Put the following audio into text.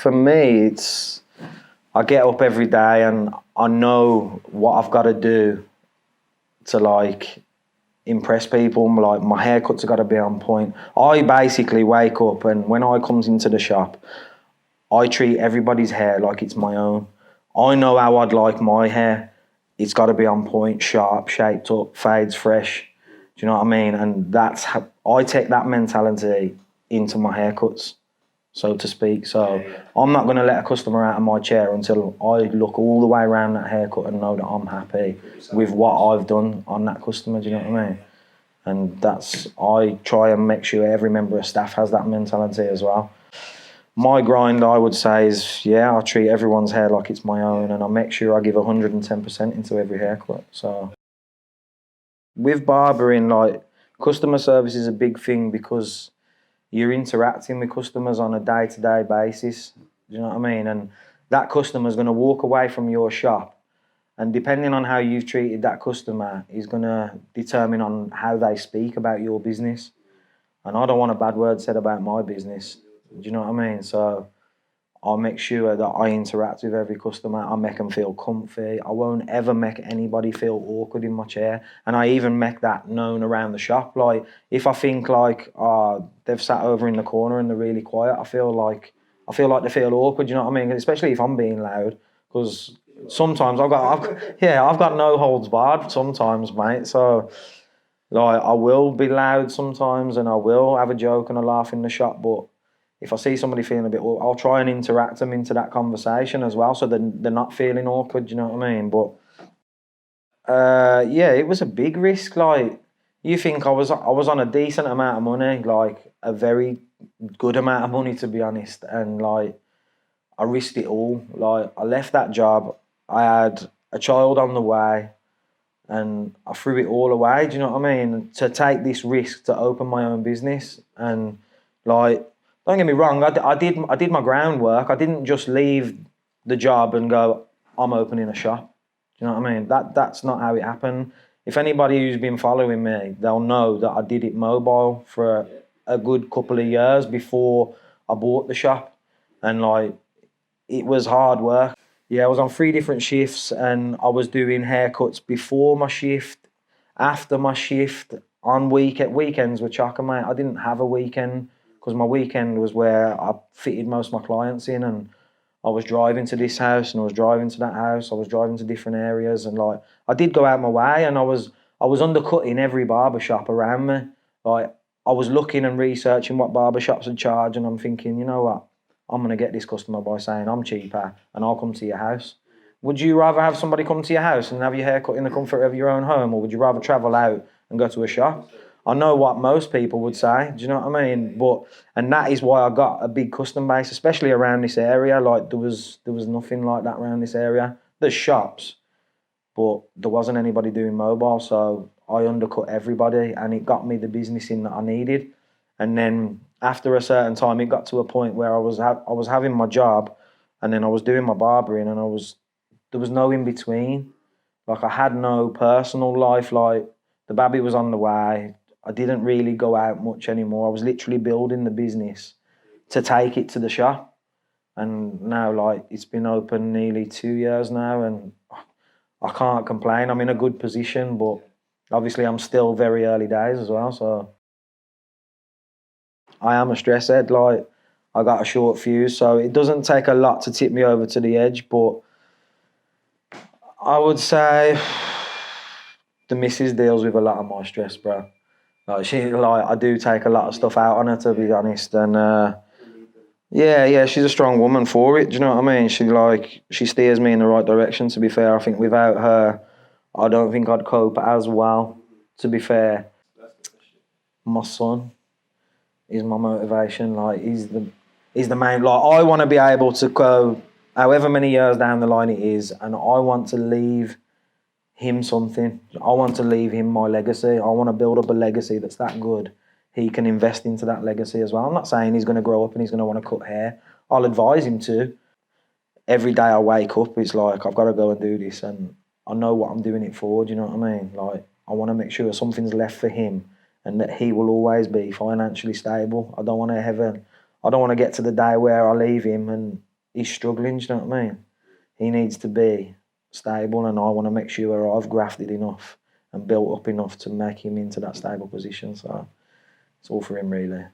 for me, it's I get up every day and I know what I've got to do to like impress people. Like my haircuts have got to be on point. I basically wake up and when I comes into the shop, I treat everybody's hair like it's my own. I know how I'd like my hair. It's got to be on point, sharp, shaped up, fades fresh. Do you know what I mean? And that's how I take that mentality into my haircuts, so to speak. So I'm not going to let a customer out of my chair until I look all the way around that haircut and know that I'm happy with what I've done on that customer. Do you know what I mean? And I try and make sure every member of staff has that mentality as well. My grind, I would say, is, I treat everyone's hair like it's my own, and I make sure I give 110% into every haircut. So with barbering, like, customer service is a big thing because you're interacting with customers on a day-to-day basis. Do you know what I mean? And that customer's going to walk away from your shop, and depending on how you've treated that customer is going to determine on how they speak about your business. And I don't want a bad word said about my business. Do you know what I mean? So I'll make sure that I interact with every customer. I make them feel comfy. I won't ever make anybody feel awkward in my chair. And I even make that known around the shop. Like, if I think like, they've sat over in the corner and they're really quiet, I feel like they feel awkward. You know what I mean? Especially if I'm being loud, because sometimes I've got no holds barred sometimes, mate. So like, I will be loud sometimes, and I will have a joke and a laugh in the shop, but if I see somebody feeling a bit awkward, I'll try and interact them into that conversation as well, so they're not feeling awkward. You know what I mean? But it was a big risk. Like, you think I was on a decent amount of money, like a very good amount of money, to be honest, and like I risked it all. Like, I left that job. I had a child on the way, and I threw it all away. Do you know what I mean? To take this risk to open my own business, and like, don't get me wrong, I did my groundwork. I didn't just leave the job and go, I'm opening a shop. Do you know what I mean? That's not how it happened. If anybody who's been following me, they'll know that I did it mobile for a good couple of years before I bought the shop. And like, it was hard work. Yeah, I was on 3 different shifts, and I was doing haircuts before my shift, after my shift, on weekends were chocker, mate. I didn't have a weekend, because my weekend was where I fitted most of my clients in, and I was driving to this house and I was driving to that house. I was driving to different areas, and like, I did go out my way, and I was undercutting every barbershop around me. Like, I was looking and researching what barbershops would charge, and I'm thinking, you know what? I'm going to get this customer by saying I'm cheaper and I'll come to your house. Would you rather have somebody come to your house and have your hair cut in the comfort of your own home, or would you rather travel out and go to a shop? I know what most people would say, do you know what I mean? And that is why I got a big customer base, especially around this area. Like, there was nothing like that around this area. There's shops, but there wasn't anybody doing mobile, so I undercut everybody, and it got me the business in that I needed. And then after a certain time, it got to a point where I was having my job, and then I was doing my barbering, and there was no in between. Like, I had no personal life. Like, the baby was on the way. I didn't really go out much anymore. I was literally building the business to take it to the shop. And now, like, it's been open nearly 2 years now, and I can't complain. I'm in a good position, but obviously I'm still very early days as well, so I am a stress head. Like, I got a short fuse, so it doesn't take a lot to tip me over to the edge, but I would say the missus deals with a lot of my stress, bro. Like, I do take a lot of stuff out on her, to be honest, and she's a strong woman for it. Do you know what I mean? She steers me in the right direction. To be fair, I think without her, I don't think I'd cope as well. To be fair, my son is my motivation. Like, he's the main. Like, I want to be able to go however many years down the line it is, and I want to leave him something. I want to leave him my legacy. I want to build up a legacy that's that good. He can invest into that legacy as well. I'm not saying he's going to grow up and he's going to want to cut hair. I'll advise him to. Every day I wake up, it's like, I've got to go and do this, and I know what I'm doing it for. Do you know what I mean? Like, I want to make sure something's left for him, and that he will always be financially stable. I don't want to get to the day where I leave him and he's struggling. Do you know what I mean? He needs to be stable, and I want to make sure I've grafted enough and built up enough to make him into that stable position. So it's all for him, really.